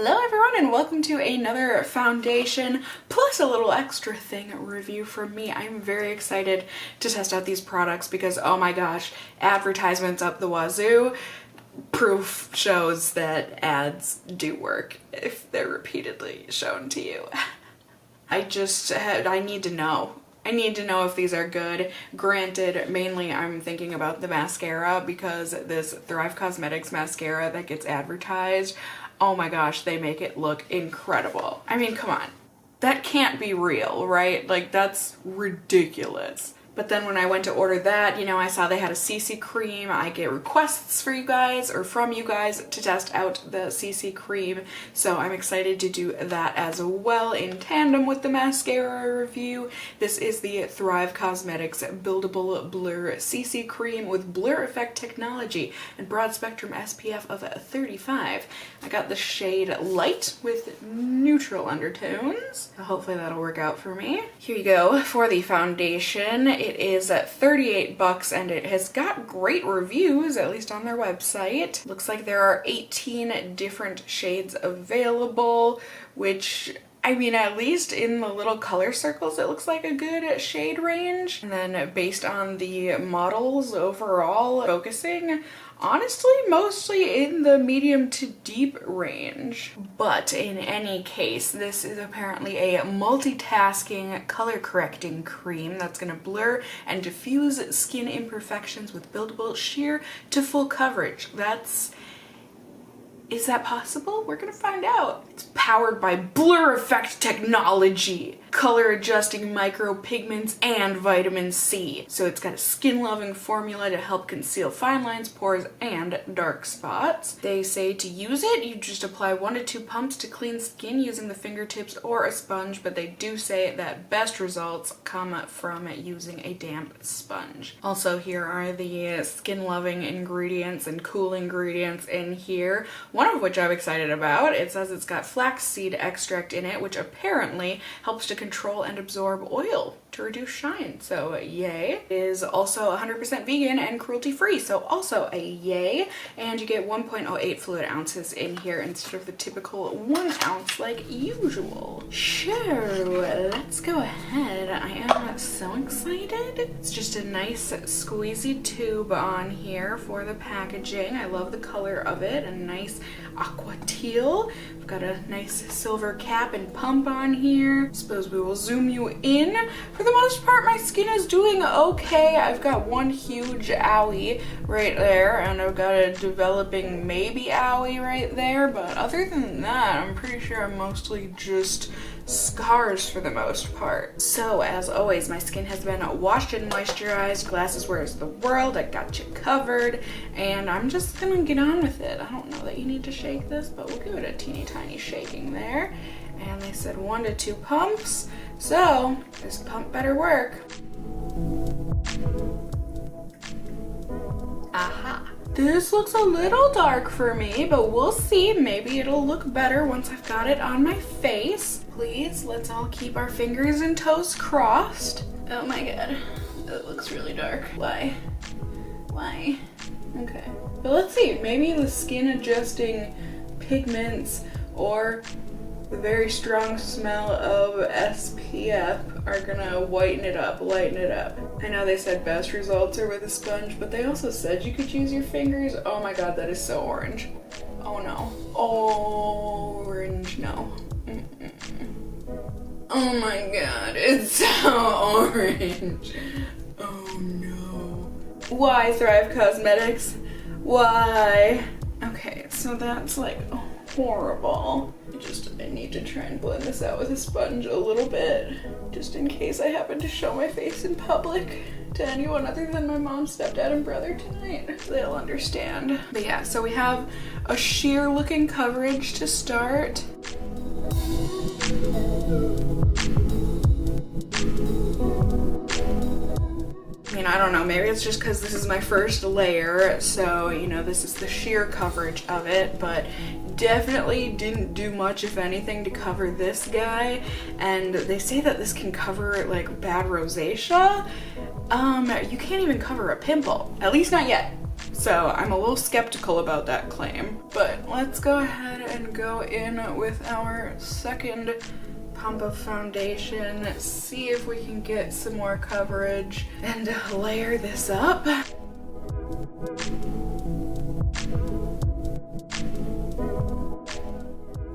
Hello everyone and welcome to another foundation plus a little extra thing review from me. I'm very excited to test out these products because oh my gosh, advertisements up the wazoo. Proof shows that ads do work if they're repeatedly shown to you. I need to know. I need to know if these are good. Granted, mainly I'm thinking about the mascara because this Thrive Causemetics mascara that gets advertised, oh my gosh, they make it look incredible. I mean, come on. That can't be real, right? Like, that's ridiculous. But then when I went to order that, you know, I saw they had a CC cream. I get requests for you guys or from you guys to test out the CC cream. So I'm excited to do that as well in tandem with the mascara review. This is the Thrive Causemetics Buildable Blur CC cream with blur effect technology and broad spectrum SPF of 35. I got the shade light with neutral undertones. So hopefully that'll work out for me. Here you go for the foundation. It is at 38 bucks and it has got great reviews, at least on their website. Looks like there are 18 different shades available, which, I mean, at least in the little color circles, it looks like a good shade range. And then based on the models overall, focusing honestly mostly in the medium to deep range. But in any case, this is apparently a multitasking color correcting cream that's gonna blur and diffuse skin imperfections with buildable sheer to full coverage. Is that possible? We're gonna find out. It's powered by blur effect technology, color adjusting micropigments, and vitamin C. So it's got a skin loving formula to help conceal fine lines, pores, and dark spots. They say to use it, you just apply 1 to 2 pumps to clean skin using the fingertips or a sponge, but they do say that best results come from using a damp sponge. Also, here are the skin loving ingredients and cool ingredients in here. One of which I'm excited about. It says it's got flaxseed extract in it, which apparently helps to control and absorb oil to reduce shine. So yay. It is also 100% vegan and cruelty free. So also a yay. And you get 1.08 fluid ounces in here instead of the typical 1 ounce like usual. Sure, let's go ahead. I am so excited. It's just a nice squeezy tube on here for the packaging. I love the color of it. A nice aqua teal. We've got a nice silver cap and pump on here. Suppose we will zoom you in. For the most part, my skin is doing okay. I've got one huge owie right there, and I've got a developing maybe owie right there, but other than that, I'm pretty sure I'm mostly just scars for the most part. So as always, my skin has been washed and moisturized. Glasses where's the world, I got you covered, and I'm just gonna get on with it. I don't know that you need to shake this, but we'll give it a teeny tiny shaking there. And they said 1 to 2 pumps, so this pump better work. Aha. This looks a little dark for me, but we'll see. Maybe it'll look better once I've got it on my face. Please, let's all keep our fingers and toes crossed. Oh my god, it looks really dark. Why? Okay, but let's see. Maybe the skin adjusting pigments or the very strong smell of SPF are gonna whiten it up, lighten it up. I know they said best results are with a sponge, but they also said you could use your fingers. Oh my god, that is so orange. Oh no. Orange, no. Oh my god, it's so orange. Oh no. Why, Thrive Causemetics? Why? Okay, so that's like horrible. I need to try and blend this out with a sponge a little bit, just in case I happen to show my face in public to anyone other than my mom, stepdad, and brother tonight. They'll understand. But yeah, so we have a sheer looking coverage to start. I mean, I don't know, maybe it's just because this is my first layer, so, you know, this is the sheer coverage of it, but definitely didn't do much, if anything, to cover this guy. And they say that this can cover, like, bad rosacea. You can't even cover a pimple, at least not yet. So I'm a little skeptical about that claim. But let's go ahead and go in with our second pump of foundation, see if we can get some more coverage and layer this up.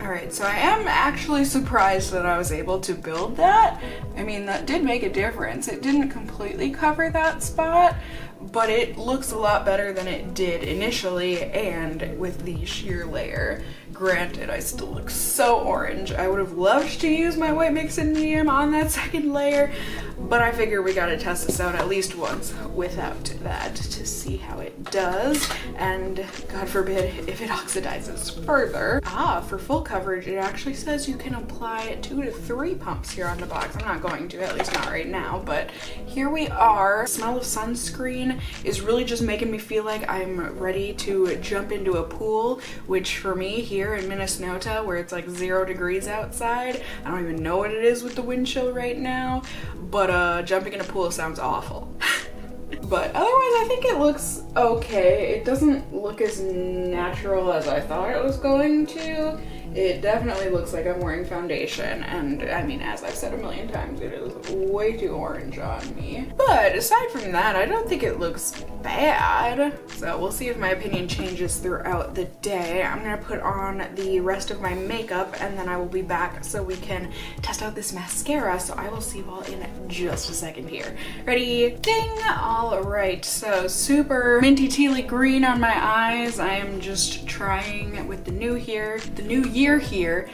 Alright, so I am actually surprised that I was able to build that. I mean, that did make a difference. It didn't completely cover that spot, but it looks a lot better than it did initially and with the sheer layer. Granted, I still look so orange. I would have loved to use my white mix and medium on that second layer, but I figure we gotta test this out at least once without that to see how it does, and God forbid if it oxidizes further. For full coverage, it actually says you can apply 2 to 3 pumps here on the box. I'm not going to, at least not right now, but here we are. The smell of sunscreen is really just making me feel like I'm ready to jump into a pool, which for me here in Minnesota, where it's like 0 degrees outside, I don't even know what it is with the wind chill right now, but jumping in a pool sounds awful. But otherwise, I think it looks okay. It doesn't look as natural as I thought it was going to. It definitely looks like I'm wearing foundation, and I mean, as I've said a million times, it is way too orange on me. But aside from that, I don't think it looks bad. So we'll see if my opinion changes throughout the day. I'm gonna put on the rest of my makeup, and then I will be back so we can test out this mascara. So I will see you all in just a second here. Ready? Ding! All right, so super minty tealy green on my eyes. I am just trying with the new year here,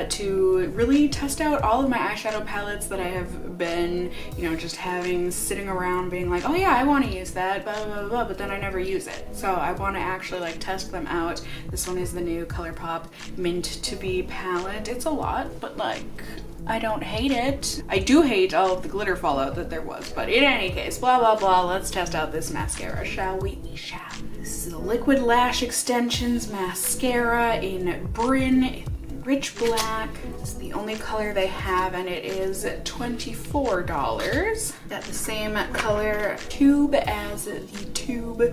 to really test out all of my eyeshadow palettes that I have been, you know, just having sitting around being like, oh yeah, I want to use that, blah, blah, blah, but then I never use it. So I want to actually like test them out. This one is the new ColourPop Mint to Be palette. It's a lot, but like, I don't hate it. I do hate all of the glitter fallout that there was, but in any case, blah, blah, blah, let's test out this mascara, shall we? We shall. This is a Liquid Lash Extensions mascara in Bryn, Rich Black. It's the only color they have, and it is $24. Got the same color tube as the tube.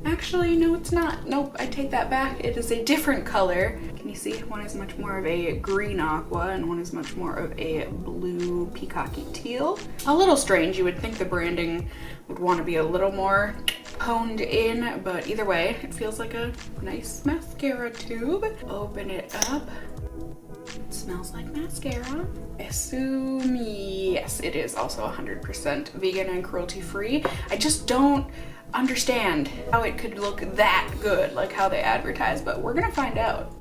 Actually, no, it's not. Nope, I take that back. It is a different color. Can you see? One is much more of a green aqua, and one is much more of a blue peacocky teal. A little strange. You would think the branding would want to be a little more honed in, but either way, it feels like a nice mascara tube. Open it up. It smells like mascara. Assume yes, it is also 100% vegan and cruelty-free. I just don't understand how it could look that good, like how they advertise, but we're gonna find out.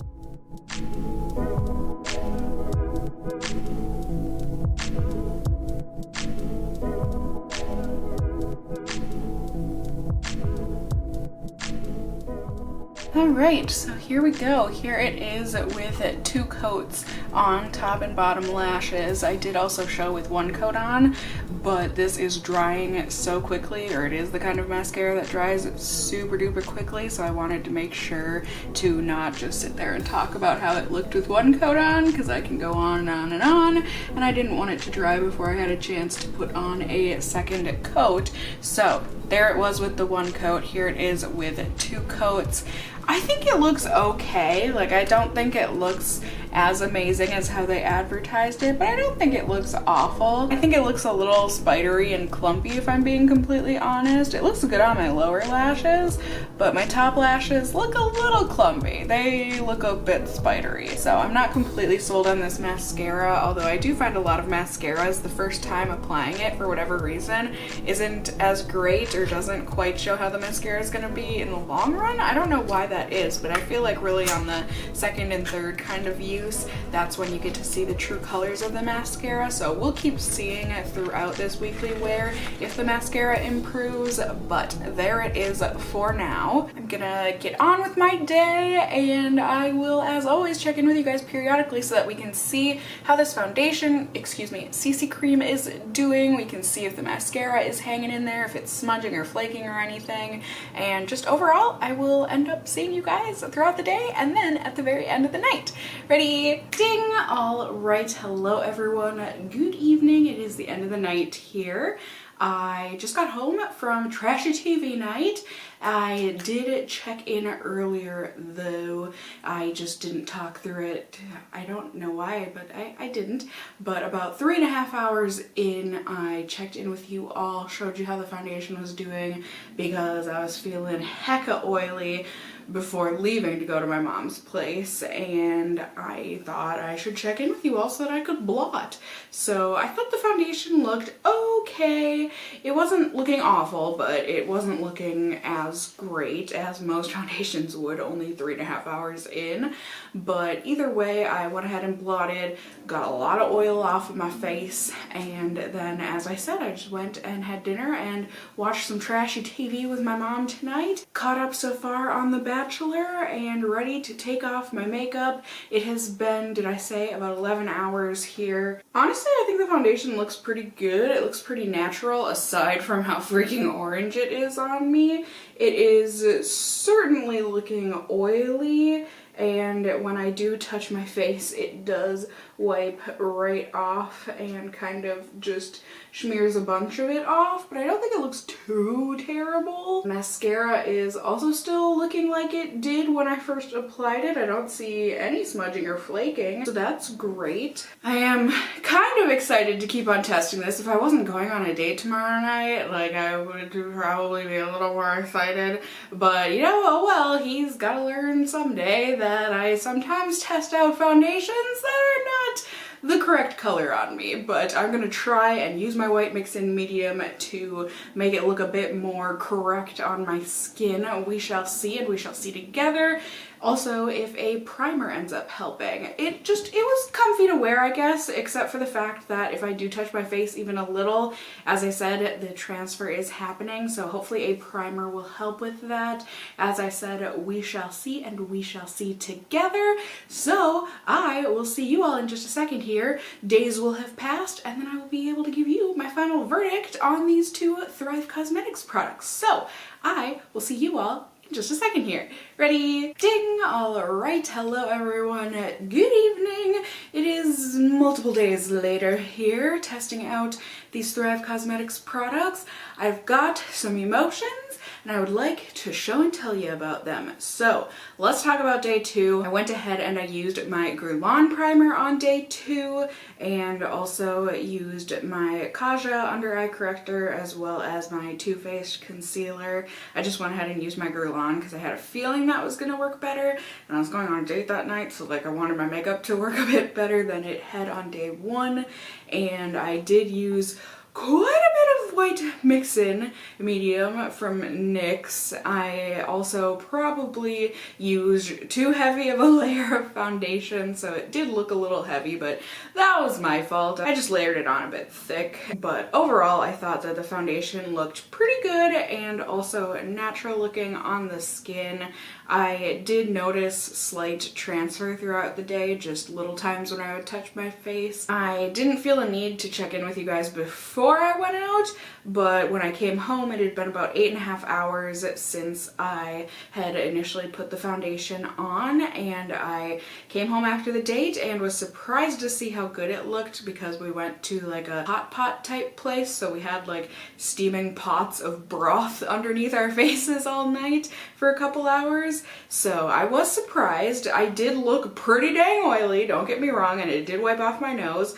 All right, so here we go. Here it is with 2 coats on top and bottom lashes. I did also show with 1 coat on, but this is drying so quickly, or it is the kind of mascara that dries super duper quickly, so I wanted to make sure to not just sit there and talk about how it looked with 1 coat on, because I can go on and on and on, and I didn't want it to dry before I had a chance to put on a second coat. So there it was with the 1 coat. Here it is with 2 coats. I think it looks okay. Like, I don't think it looks as amazing as how they advertised it, but I don't think it looks awful. I think it looks a little spidery and clumpy, if I'm being completely honest. It looks good on my lower lashes, but my top lashes look a little clumpy. They look a bit spidery. So I'm not completely sold on this mascara, although I do find a lot of mascaras, the first time applying it, for whatever reason, isn't as great or doesn't quite show how the mascara is gonna be in the long run. I don't know why that is, but I feel like really on the second and third kind of use, that's when you get to see the true colors of the mascara. So we'll keep seeing it throughout this weekly wear if the mascara improves, but there it is for now. I'm gonna get on with my day, and I will, as always, check in with you guys periodically so that we can see how this foundation, CC cream is doing. We can see if the mascara is hanging in there, if it's smudging or flaking or anything, and just overall, I will end up seeing you guys throughout the day and then at the very end of the night. Ready? Ding! All right, hello everyone. Good evening. It is the end of the night here. I just got home from trashy TV night. I did check in earlier though. I just didn't talk through it. I don't know why, but I didn't. But about 3.5 hours in, I checked in with you all, showed you how the foundation was doing because I was feeling hecka oily before leaving to go to my mom's place, and I thought I should check in with you all so that I could blot. So I thought the foundation looked okay. It wasn't looking awful, but it wasn't looking as great as most foundations would only 3.5 hours in. But either way, I went ahead and blotted, got a lot of oil off of my face, and then, as I said, I just went and had dinner and watched some trashy TV with my mom tonight. Caught up so far on The Bachelor and ready to take off my makeup. It has been, did I say, about 11 hours here. Honestly, I think the foundation looks pretty good. It looks pretty natural aside from how freaking orange it is on me. It is certainly looking oily, and when I do touch my face, it does wipe right off and kind of just smears a bunch of it off, but I don't think it looks too terrible. Mascara is also still looking like it did when I first applied it. I don't see any smudging or flaking, so that's great. I am kind of excited to keep on testing this. If I wasn't going on a date tomorrow night, like, I would probably be a little more excited, but you know, oh well, he's gotta learn someday that I sometimes test out foundations that are not the correct color on me, but I'm gonna try and use my white mix-in medium to make it look a bit more correct on my skin. We shall see, and we shall see together. Also, if a primer ends up helping. It was comfy to wear, I guess, except for the fact that if I do touch my face even a little, as I said, the transfer is happening, so hopefully a primer will help with that. As I said, we shall see, and we shall see together. So I will see you all in just a second here. Days will have passed, and then I will be able to give you my final verdict on these two Thrive Causemetics products. So I will see you all just a second here. Ready? Ding! Alright, hello everyone. Good evening. It is multiple days later here, testing out these Thrive Causemetics products. I've got some emotions, and I would like to show and tell you about them. So let's talk about day 2. I went ahead and I used my Guerlain primer on day 2, and also used my Kaja under eye corrector as well as my Too Faced concealer. I just went ahead and used my Guerlain because I had a feeling that was gonna work better, and I was going on a date that night, so like I wanted my makeup to work a bit better than it had on day 1. And I did use quite a bit of white mix-in medium from NYX. I also probably used too heavy of a layer of foundation, so it did look a little heavy, but that was my fault. I just layered it on a bit thick. But overall, I thought that the foundation looked pretty good and also natural looking on the skin. I did notice slight transfer throughout the day, just little times when I would touch my face. I didn't feel a need to check in with you guys before I went out, but when I came home, it had been about 8.5 hours since I had initially put the foundation on, and I came home after the date and was surprised to see how good it looked because we went to like a hot pot type place, so we had like steaming pots of broth underneath our faces all night for a couple hours. So I was surprised. I did look pretty dang oily, don't get me wrong, and it did wipe off my nose,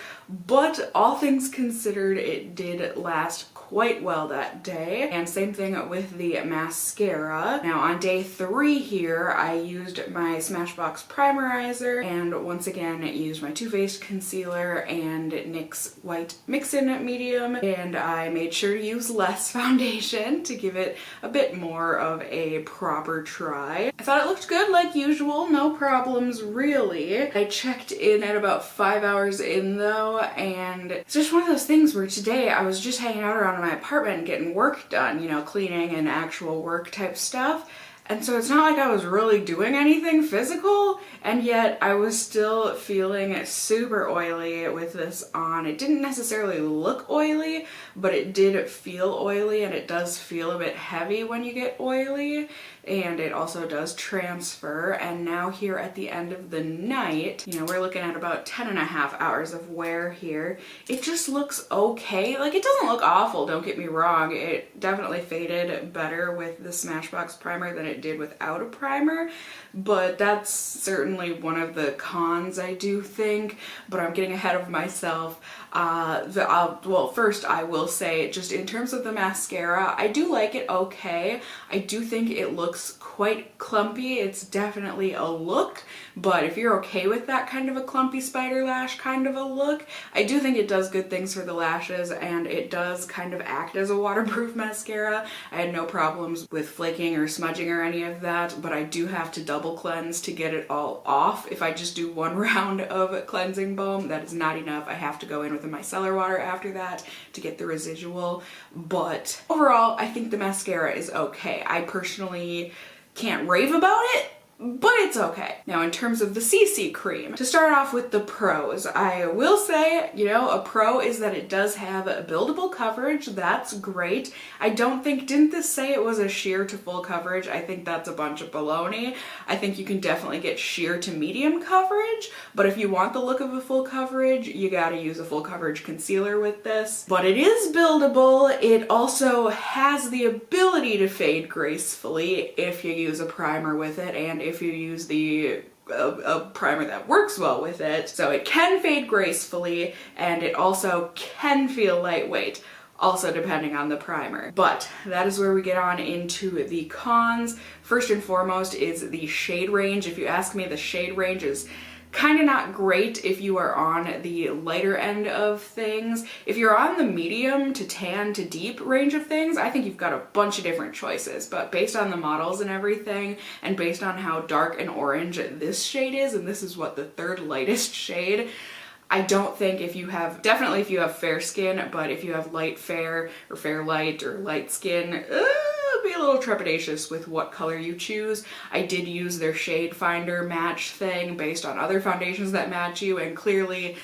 but all things considered, it did last quite well that day. And same thing with the mascara. Now on day 3 here, I used my Smashbox primerizer, and once again used my Too Faced concealer and NYX white mix-in medium, and I made sure to use less foundation to give it a bit more of a proper try. I thought it looked good like usual, no problems really. I checked in at about 5 hours in though, and it's just one of those things where today I was just hanging out around my apartment getting work done, you know, cleaning and actual work type stuff. And so it's not like I was really doing anything physical, and yet I was still feeling super oily with this on. It didn't necessarily look oily, but it did feel oily, and it does feel a bit heavy when you get oily. and it also does transfer. And now here at the end of the night, you know, we're looking at about 10.5 hours of wear here. It just looks okay. Like, it doesn't look awful, don't get me wrong. It definitely faded better with the Smashbox primer than it did without a primer, but that's certainly one of the cons, I do think, but I'm getting ahead of myself. Well, first I will say, just in terms of the mascara, I do like it okay. I do think it looks quite clumpy. It's definitely a look, but if you're okay with that kind of a clumpy spider lash kind of a look, I do think it does good things for the lashes, and it does kind of act as a waterproof mascara. I had no problems with flaking or smudging or any of that, but I do have to double cleanse to get it all off. If I just do one round of cleansing balm, that is not enough. I have to go in with a micellar water after that to get the residual. But overall, I think the mascara is okay. I personally can't rave about it, but it's okay. Now, in terms of the CC cream, to start off with the pros, I will say, you know, a pro is that it does have a buildable coverage. That's great. I don't think, didn't this say it was a sheer to full coverage? I think that's a bunch of baloney. I think you can definitely get sheer to medium coverage, but if you want the look of a full coverage, you gotta use a full coverage concealer with this. But it is buildable. It also has the ability to fade gracefully if you use a primer with it, and if you use a primer that works well with it. So it can fade gracefully, and it also can feel lightweight, also depending on the primer. But that is where we get on into the cons. First and foremost is the shade range. If you ask me, the shade range is kind of not great if you are on the lighter end of things. If you're on the medium to tan to deep range of things, I think you've got a bunch of different choices, but based on the models and everything, and based on how dark and orange this shade is, and this is what, the third lightest shade, I don't think if you have, definitely if you have fair skin, but if you have light fair or fair light or light skin, be a little trepidatious with what color you choose. I did use their shade finder match thing based on other foundations that match you, and clearly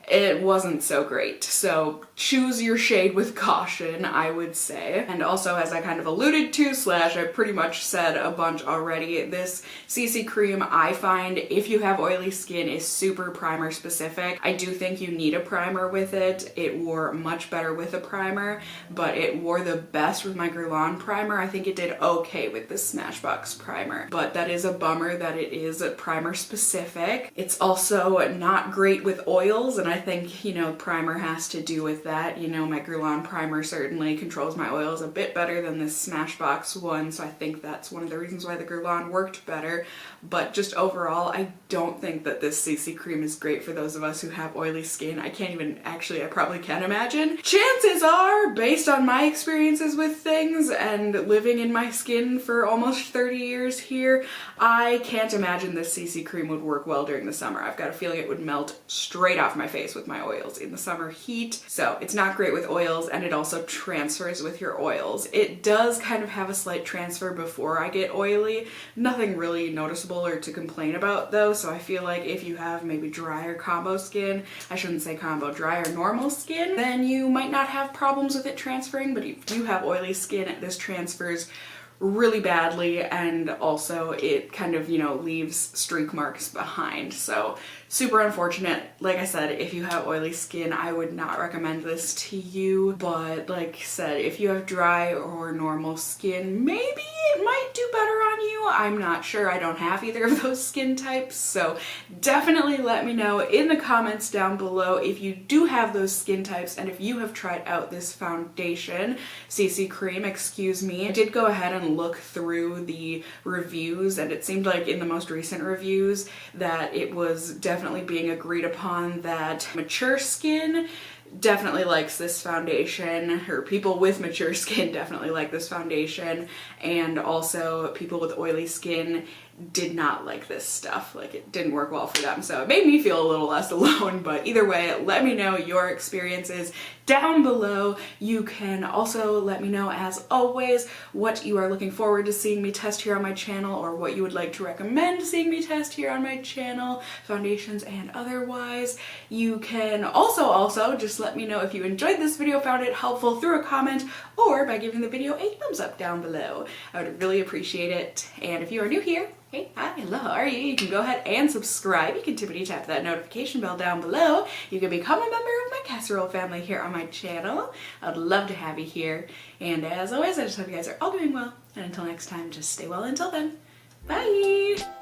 it wasn't so great. So choose your shade with caution, I would say. And also, as I kind of alluded to, slash I pretty much said a bunch already, this CC cream, I find if you have oily skin, is super primer specific. I do think you need a primer with it. It wore much better with a primer, but it wore the best with my Guerlain primer. I think it did okay with the Smashbox primer, but that is a bummer that it is primer specific. It's also not great with oils, and I think, you know, primer has to do with that. You know, my Guerlain primer certainly controls my oils a bit better than this Smashbox one, so I think that's one of the reasons why the Guerlain worked better. But just overall, I don't think that this CC cream is great for those of us who have oily skin. I can't even, actually, I probably can imagine. Chances are, based on my experiences with things and living in my skin for almost 30 years here, I can't imagine this CC cream would work well during the summer. I've got a feeling it would melt straight off my face with my oils in the summer heat. So it's not great with oils, and it also transfers with your oils. It does kind of have a slight transfer before I get oily. Nothing really noticeable or to complain about though, so I feel like if you have maybe dry or combo skin, I shouldn't say combo, dry or normal skin, then you might not have problems with it transferring, but if you have oily skin, this transfers really badly, and also it kind of, you know, leaves streak marks behind. So super unfortunate. Like I said, if you have oily skin, I would not recommend this to you, but like I said, if you have dry or normal skin, maybe it might do better on you. I'm not sure. I don't have either of those skin types, so definitely let me know in the comments down below if you do have those skin types and if you have tried out this foundation, CC cream, excuse me. I did go ahead and look through the reviews, and it seemed like in the most recent reviews that it was definitely being agreed upon that mature skin definitely likes this foundation, or people with mature skin definitely like this foundation, and also people with oily skin did not like this stuff. Like, it didn't work well for them, so it made me feel a little less alone. But either way, let me know your experiences down below. You can also let me know, as always, what you are looking forward to seeing me test here on my channel, or what you would like to recommend seeing me test here on my channel, foundations and otherwise. You can also just let me know if you enjoyed this video, found it helpful, through a comment, or by giving the video a thumbs up down below. I would really appreciate it. And if you are new here, hey, hi, hello, how are you? You can go ahead and subscribe. You can tippity tap that notification bell down below. You can become a member of my casserole family here on my channel. I'd love to have you here. And as always, I just hope you guys are all doing well. And until next time, just stay well until then. Bye!